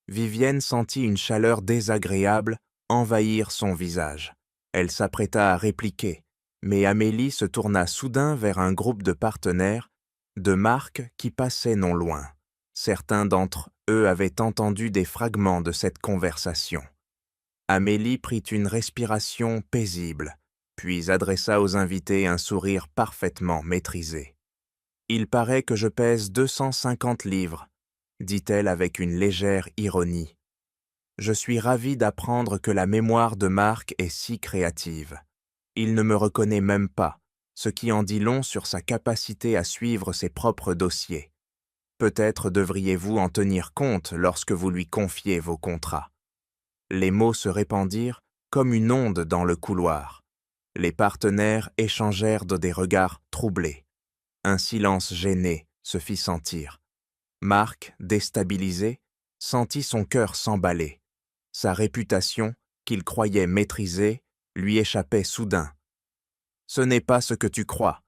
Vivienne sentit une chaleur désagréable envahir son visage. Elle s'apprêta à répliquer, mais Amélie se tourna soudain vers un groupe de partenaires, de Marc qui passaient non loin. Certains d'entre eux avaient entendu des fragments de cette conversation. Amélie prit une respiration paisible, puis adressa aux invités un sourire parfaitement maîtrisé. « Il paraît que je pèse 250 livres, » dit-elle avec une légère ironie. « Je suis ravie d'apprendre que la mémoire de Marc est si créative. Il ne me reconnaît même pas, ce qui en dit long sur sa capacité à suivre ses propres dossiers. Peut-être devriez-vous en tenir compte lorsque vous lui confiez vos contrats. » Les mots se répandirent comme une onde dans le couloir. Les partenaires échangèrent des regards troublés. Un silence gêné se fit sentir. Marc, déstabilisé, sentit son cœur s'emballer. Sa réputation, qu'il croyait maîtrisée, lui échappait soudain. « Ce n'est pas ce que tu crois, »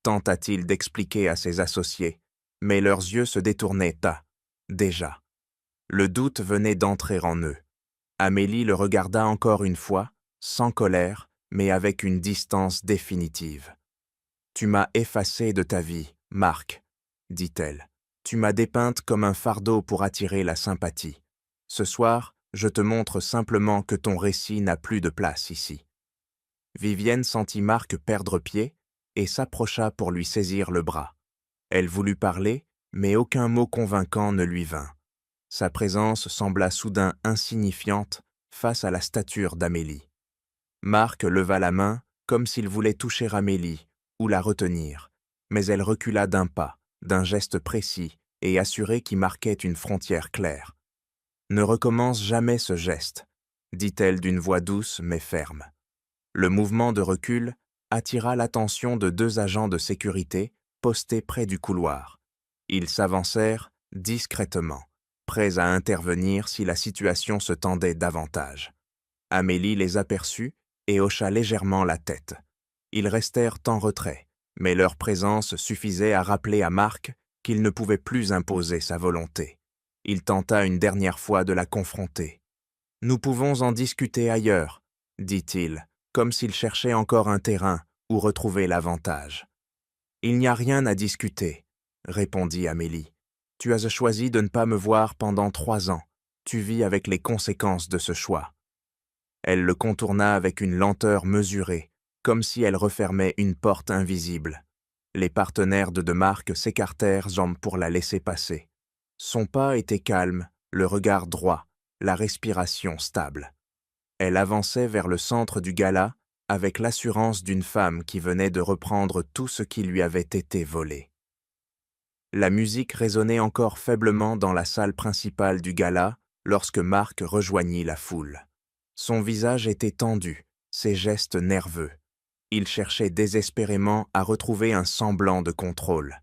tenta-t-il d'expliquer à ses associés, mais leurs yeux se détournaient déjà. Le doute venait d'entrer en eux. Amélie le regarda encore une fois, sans colère, mais avec une distance définitive. « Tu m'as effacé de ta vie, Marc, » dit-elle. « Tu m'as dépeinte comme un fardeau pour attirer la sympathie. Ce soir, je te montre simplement que ton récit n'a plus de place ici. » Vivienne sentit Marc perdre pied et s'approcha pour lui saisir le bras. Elle voulut parler, mais aucun mot convaincant ne lui vint. Sa présence sembla soudain insignifiante face à la stature d'Amélie. Marc leva la main comme s'il voulait toucher Amélie ou la retenir, mais elle recula d'un pas, d'un geste précis et assuré qui marquait une frontière claire. « Ne recommence jamais ce geste, » dit-elle d'une voix douce mais ferme. Le mouvement de recul attira l'attention de 2 agents de sécurité postés près du couloir. Ils s'avancèrent discrètement, prêts à intervenir si la situation se tendait davantage. Amélie les aperçut et hocha légèrement la tête. Ils restèrent en retrait, mais leur présence suffisait à rappeler à Marc qu'il ne pouvait plus imposer sa volonté. Il tenta une dernière fois de la confronter. « Nous pouvons en discuter ailleurs, » dit-il, comme s'il cherchait encore un terrain où retrouver l'avantage. « Il n'y a rien à discuter, » répondit Amélie. « Tu as choisi de ne pas me voir pendant 3 ans. Tu vis avec les conséquences de ce choix. » Elle le contourna avec une lenteur mesurée, comme si elle refermait une porte invisible. Les partenaires de Marc s'écartèrent pour la laisser passer. Son pas était calme, le regard droit, la respiration stable. Elle avançait vers le centre du gala avec l'assurance d'une femme qui venait de reprendre tout ce qui lui avait été volé. La musique résonnait encore faiblement dans la salle principale du gala lorsque Marc rejoignit la foule. Son visage était tendu, ses gestes nerveux. Il cherchait désespérément à retrouver un semblant de contrôle.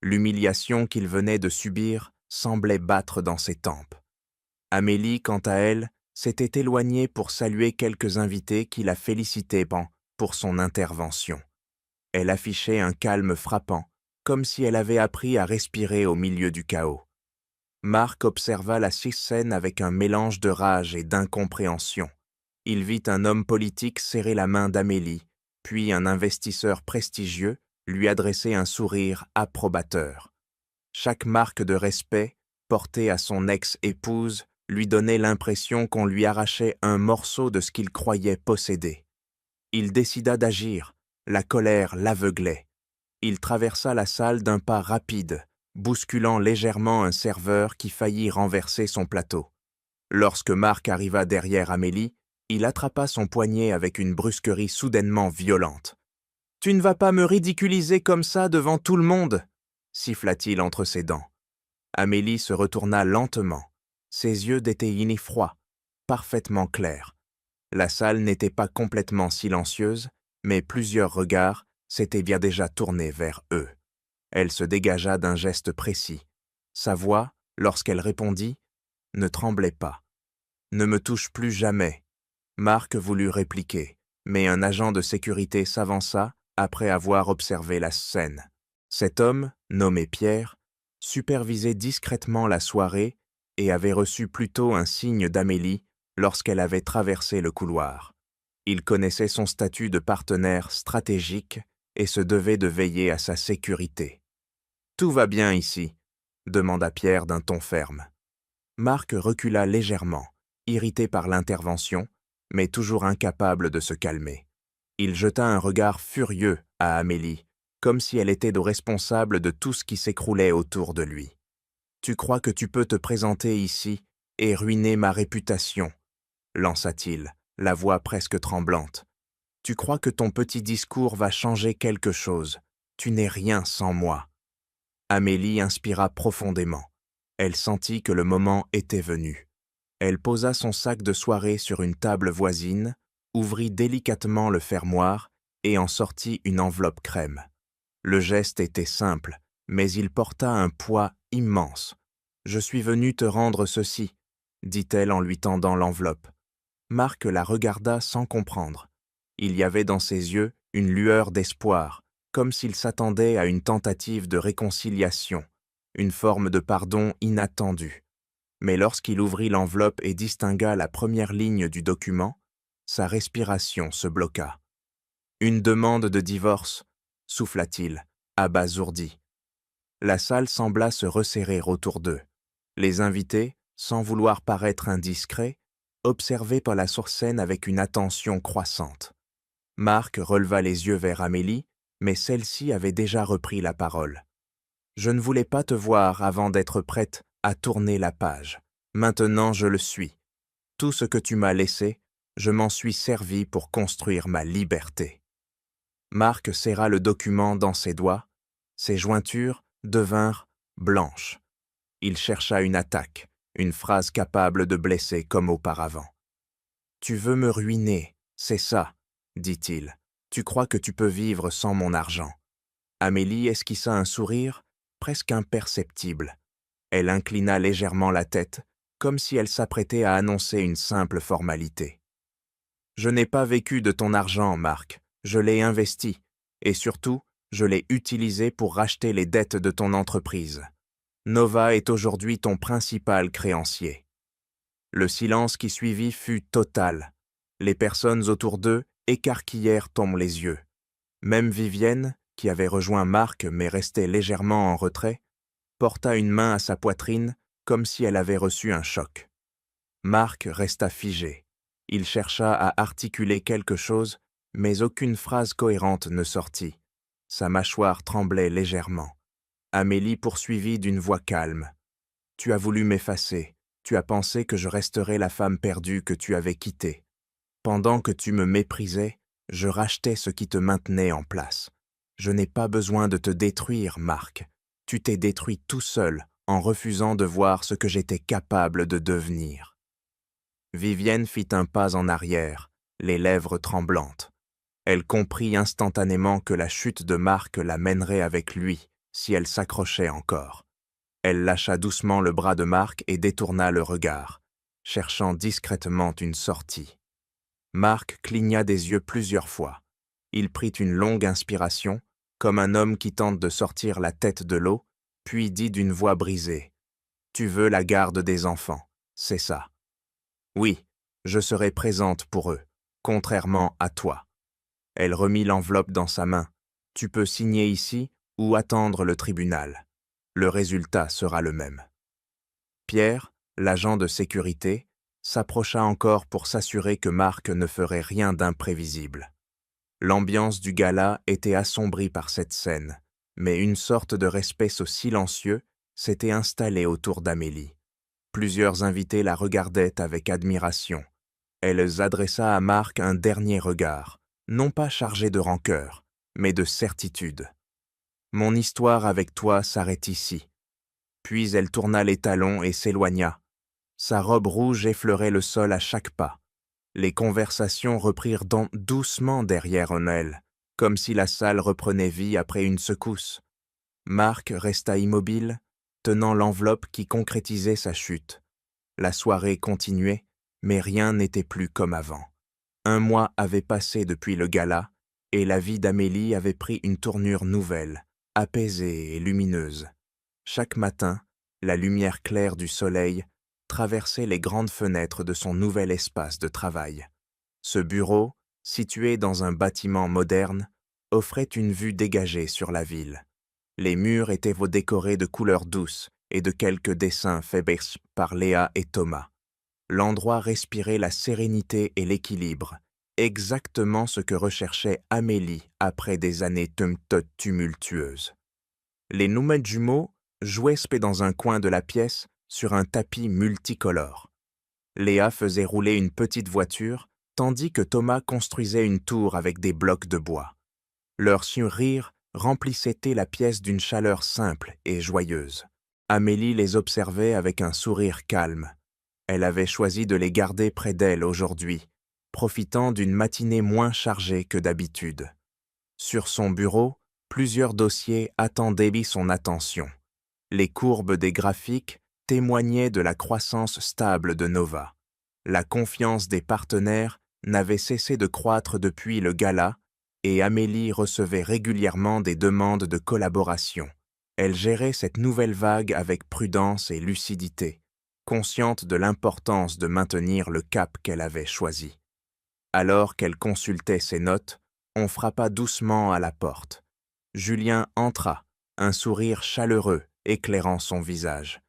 L'humiliation qu'il venait de subir semblait battre dans ses tempes. Amélie, quant à elle, s'était éloignée pour saluer quelques invités qui la félicitaient pour son intervention. Elle affichait un calme frappant, comme si elle avait appris à respirer au milieu du chaos. Marc observa la scène avec un mélange de rage et d'incompréhension. Il vit un homme politique serrer la main d'Amélie, puis un investisseur prestigieux lui adresser un sourire approbateur. Chaque marque de respect, portée à son ex-épouse, lui donnait l'impression qu'on lui arrachait un morceau de ce qu'il croyait posséder. Il décida d'agir, la colère l'aveuglait. Il traversa la salle d'un pas rapide, bousculant légèrement un serveur qui faillit renverser son plateau. Lorsque Marc arriva derrière Amélie, il attrapa son poignet avec une brusquerie soudainement violente. « Tu ne vas pas me ridiculiser comme ça devant tout le monde !» siffla-t-il entre ses dents. Amélie se retourna lentement. Ses yeux d'étaient froids, parfaitement clairs. La salle n'était pas complètement silencieuse, mais plusieurs regards s'étaient bien déjà tournés vers eux. Elle se dégagea d'un geste précis. Sa voix, lorsqu'elle répondit, ne tremblait pas. « Ne me touche plus jamais !» Marc voulut répliquer, mais un agent de sécurité s'avança après avoir observé la scène. Cet homme, nommé Pierre, supervisait discrètement la soirée et avait reçu plutôt un signe d'Amélie lorsqu'elle avait traversé le couloir. Il connaissait son statut de partenaire stratégique et se devait de veiller à sa sécurité. « Tout va bien ici ?» demanda Pierre d'un ton ferme. Marc recula légèrement, irrité par l'intervention, mais toujours incapable de se calmer. Il jeta un regard furieux à Amélie, comme si elle était responsable de tout ce qui s'écroulait autour de lui. « Tu crois que tu peux te présenter ici et ruiner ma réputation ?» lança-t-il, la voix presque tremblante. « Tu crois que ton petit discours va changer quelque chose? Tu n'es rien sans moi. » Amélie inspira profondément. Elle sentit que le moment était venu. Elle posa son sac de soirée sur une table voisine, ouvrit délicatement le fermoir et en sortit une enveloppe crème. Le geste était simple, mais il porta un poids immense. « Je suis venue te rendre ceci », dit-elle en lui tendant l'enveloppe. Marc la regarda sans comprendre. Il y avait dans ses yeux une lueur d'espoir, comme s'il s'attendait à une tentative de réconciliation, une forme de pardon inattendu. Mais lorsqu'il ouvrit l'enveloppe et distingua la première ligne du document, sa respiration se bloqua. « Une demande de divorce », souffla-t-il, abasourdi. La salle sembla se resserrer autour d'eux. Les invités, sans vouloir paraître indiscrets, observaient par la sourcine avec une attention croissante. Marc releva les yeux vers Amélie, mais celle-ci avait déjà repris la parole. « Je ne voulais pas te voir avant d'être prête à tourner la page. Maintenant, je le suis. Tout ce que tu m'as laissé, je m'en suis servi pour construire ma liberté. » Marc serra le document dans ses doigts. Ses jointures devinrent blanches. Il chercha une attaque, une phrase capable de blesser comme auparavant. « Tu veux me ruiner, c'est ça, » dit-il. « Tu crois que tu peux vivre sans mon argent. » Amélie esquissa un sourire presque imperceptible. Elle inclina légèrement la tête, comme si elle s'apprêtait à annoncer une simple formalité. « Je n'ai pas vécu de ton argent, Marc. Je l'ai investi, et surtout, je l'ai utilisé pour racheter les dettes de ton entreprise. Nova est aujourd'hui ton principal créancier. » Le silence qui suivit fut total. Les personnes autour d'eux écarquillèrent les yeux. Même Vivienne, qui avait rejoint Marc mais restait légèrement en retrait, porta une main à sa poitrine comme si elle avait reçu un choc. Marc resta figé. Il chercha à articuler quelque chose, mais aucune phrase cohérente ne sortit. Sa mâchoire tremblait légèrement. Amélie poursuivit d'une voix calme. « Tu as voulu m'effacer. Tu as pensé que je resterais la femme perdue que tu avais quittée. Pendant que tu me méprisais, je rachetais ce qui te maintenait en place. Je n'ai pas besoin de te détruire, Marc. Tu t'es détruit tout seul en refusant de voir ce que j'étais capable de devenir. » Vivienne fit un pas en arrière, les lèvres tremblantes. Elle comprit instantanément que la chute de Marc la mènerait avec lui si elle s'accrochait encore. Elle lâcha doucement le bras de Marc et détourna le regard, cherchant discrètement une sortie. Marc cligna des yeux plusieurs fois. Il prit une longue inspiration, comme un homme qui tente de sortir la tête de l'eau, puis dit d'une voix brisée. « Tu veux la garde des enfants, c'est ça. Oui, je serai présente pour eux, contrairement à toi. » Elle remit l'enveloppe dans sa main. « Tu peux signer ici ou attendre le tribunal. Le résultat sera le même. » Pierre, l'agent de sécurité, s'approcha encore pour s'assurer que Marc ne ferait rien d'imprévisible. L'ambiance du gala était assombrie par cette scène, mais une sorte de respect silencieux s'était installé autour d'Amélie. Plusieurs invités la regardaient avec admiration. Elle adressa à Marc un dernier regard, non pas chargé de rancœur, mais de certitude. « Mon histoire avec toi s'arrête ici. Puis elle tourna les talons et s'éloigna. Sa robe rouge effleurait le sol à chaque pas. Les conversations reprirent donc doucement derrière elle, comme si la salle reprenait vie après une secousse. Marc resta immobile, tenant l'enveloppe qui concrétisait sa chute. La soirée continuait, mais rien n'était plus comme avant. 1 mois avait passé depuis le gala, et la vie d'Amélie avait pris une tournure nouvelle, apaisée et lumineuse. Chaque matin, la lumière claire du soleil traversait les grandes fenêtres de son nouvel espace de travail. Ce bureau, situé dans un bâtiment moderne, offrait une vue dégagée sur la ville. Les murs étaient décorés de couleurs douces et de quelques dessins faits par Léa et Thomas. L'endroit respirait la sérénité et l'équilibre, exactement ce que recherchait Amélie après des années tumultueuses. Les noumets jumeaux jouaient dans un coin de la pièce sur un tapis multicolore. Léa faisait rouler une petite voiture, tandis que Thomas construisait une tour avec des blocs de bois. Leur sourire remplissait la pièce d'une chaleur simple et joyeuse. Amélie les observait avec un sourire calme. Elle avait choisi de les garder près d'elle aujourd'hui, profitant d'une matinée moins chargée que d'habitude. Sur son bureau, plusieurs dossiers attendaient son attention. Les courbes des graphiques témoignaient de la croissance stable de Nova. La confiance des partenaires n'avait cessé de croître depuis le gala et Amélie recevait régulièrement des demandes de collaboration. Elle gérait cette nouvelle vague avec prudence et lucidité, consciente de l'importance de maintenir le cap qu'elle avait choisi. Alors qu'elle consultait ses notes, on frappa doucement à la porte. Julien entra, un sourire chaleureux éclairant son visage.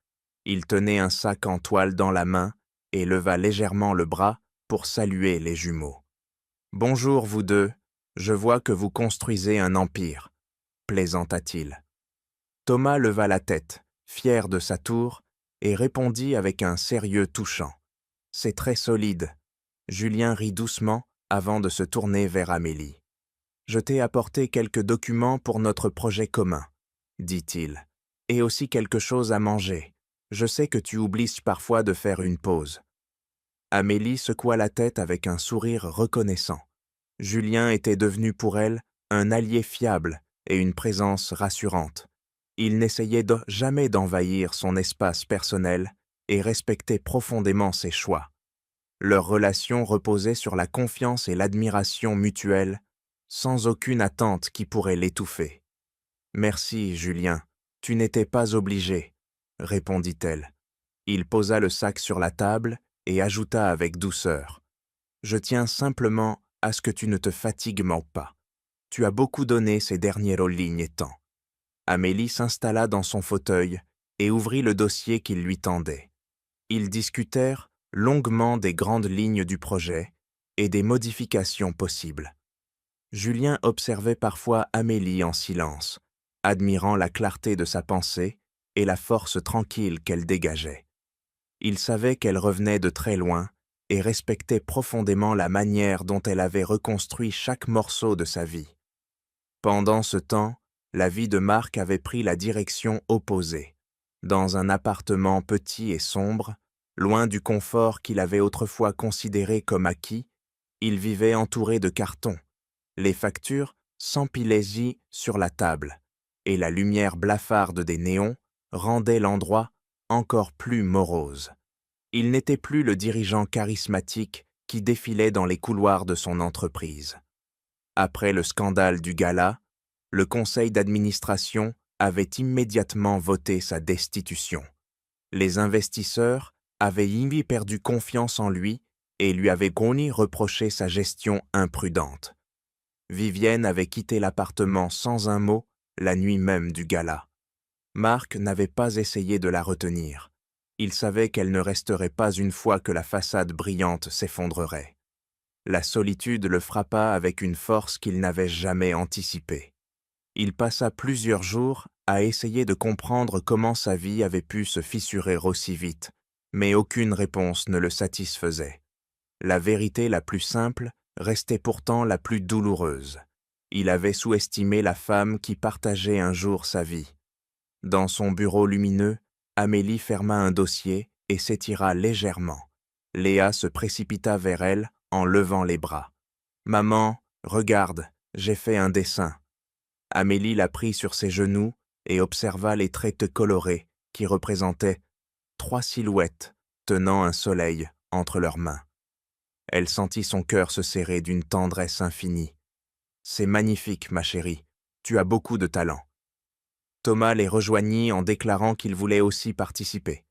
Il tenait un sac en toile dans la main et leva légèrement le bras pour saluer les jumeaux. « Bonjour vous deux, je vois que vous construisez un empire », plaisanta-t-il. Thomas leva la tête, fier de sa tour, et répondit avec un sérieux touchant. « C'est très solide. » Julien rit doucement avant de se tourner vers Amélie. « Je t'ai apporté quelques documents pour notre projet commun, » dit-il, « et aussi quelque chose à manger. Je sais que tu oublies parfois de faire une pause. » Amélie secoua la tête avec un sourire reconnaissant. Julien était devenu pour elle un allié fiable et une présence rassurante. Il n'essayait jamais d'envahir son espace personnel et respectait profondément ses choix. Leur relation reposait sur la confiance et l'admiration mutuelle, sans aucune attente qui pourrait l'étouffer. « Merci, Julien, tu n'étais pas obligé, » répondit-elle. Il posa le sac sur la table et ajouta avec douceur. « Je tiens simplement à ce que tu ne te fatigues pas. Tu as beaucoup donné ces dernières lignes temps. » Amélie s'installa dans son fauteuil et ouvrit le dossier qu'il lui tendait. Ils discutèrent longuement des grandes lignes du projet et des modifications possibles. Julien observait parfois Amélie en silence, admirant la clarté de sa pensée et la force tranquille qu'elle dégageait. Il savait qu'elle revenait de très loin et respectait profondément la manière dont elle avait reconstruit chaque morceau de sa vie. Pendant ce temps, la vie de Marc avait pris la direction opposée. Dans un appartement petit et sombre, loin du confort qu'il avait autrefois considéré comme acquis, il vivait entouré de cartons. Les factures s'empilaient sur la table, et la lumière blafarde des néons rendait l'endroit encore plus morose. Il n'était plus le dirigeant charismatique qui défilait dans les couloirs de son entreprise. Après le scandale du gala, le conseil d'administration avait immédiatement voté sa destitution. Les investisseurs avaient perdu confiance en lui et lui avaient reproché sa gestion imprudente. Vivienne avait quitté l'appartement sans un mot la nuit même du gala. Marc n'avait pas essayé de la retenir. Il savait qu'elle ne resterait pas une fois que la façade brillante s'effondrerait. La solitude le frappa avec une force qu'il n'avait jamais anticipée. Il passa plusieurs jours à essayer de comprendre comment sa vie avait pu se fissurer aussi vite, mais aucune réponse ne le satisfaisait. La vérité la plus simple restait pourtant la plus douloureuse. Il avait sous-estimé la femme qui partageait un jour sa vie. Dans son bureau lumineux, Amélie ferma un dossier et s'étira légèrement. Léa se précipita vers elle en levant les bras. « Maman, regarde, j'ai fait un dessin. » Amélie la prit sur ses genoux et observa les traits colorés qui représentaient 3 silhouettes tenant un soleil entre leurs mains. Elle sentit son cœur se serrer d'une tendresse infinie. « C'est magnifique, ma chérie, tu as beaucoup de talent. » Thomas les rejoignit en déclarant qu'il voulait aussi participer.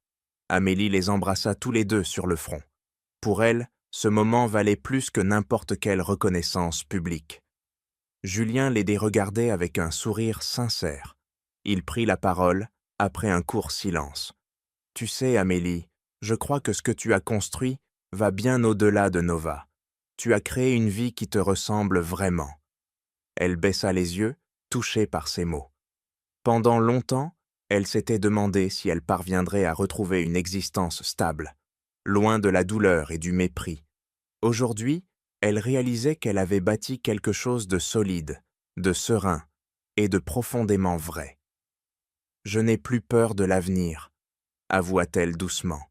Amélie les embrassa tous les deux sur le front. Pour elle, ce moment valait plus que n'importe quelle reconnaissance publique. Julien les regardait avec un sourire sincère. Il prit la parole après un court silence. « Tu sais, Amélie, je crois que ce que tu as construit va bien au-delà de Nova. Tu as créé une vie qui te ressemble vraiment. » Elle baissa les yeux, touchée par ces mots. Pendant longtemps, elle s'était demandé si elle parviendrait à retrouver une existence stable, loin de la douleur et du mépris. Aujourd'hui, elle réalisait qu'elle avait bâti quelque chose de solide, de serein et de profondément vrai. « Je n'ai plus peur de l'avenir », avoua-t-elle doucement.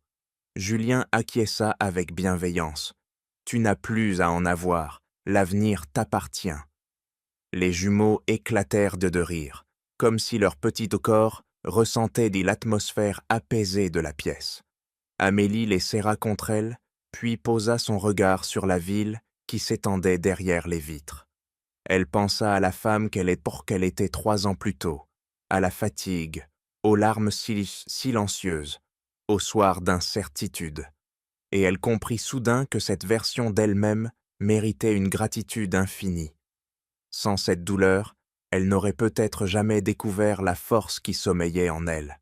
Julien acquiesça avec bienveillance. « Tu n'as plus à en avoir, l'avenir t'appartient. » Les jumeaux éclatèrent de rire, comme si leur petit corps ressentait l'atmosphère apaisée de la pièce. Amélie les serra contre elle, puis posa son regard sur la ville qui s'étendait derrière les vitres. Elle pensa à la femme qu'elle était 3 ans plus tôt, à la fatigue, aux larmes silencieuses, aux soirs d'incertitude. Et elle comprit soudain que cette version d'elle-même méritait une gratitude infinie. Sans cette douleur, elle n'aurait peut-être jamais découvert la force qui sommeillait en elle.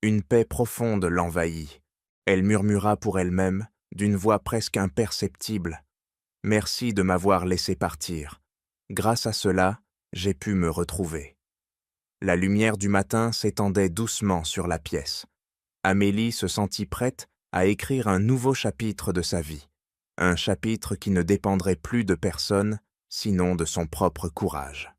Une paix profonde l'envahit. Elle murmura pour elle-même, d'une voix presque imperceptible, « Merci de m'avoir laissé partir. Grâce à cela, j'ai pu me retrouver. » La lumière du matin s'étendait doucement sur la pièce. Amélie se sentit prête à écrire un nouveau chapitre de sa vie, un chapitre qui ne dépendrait plus de personne, sinon de son propre courage.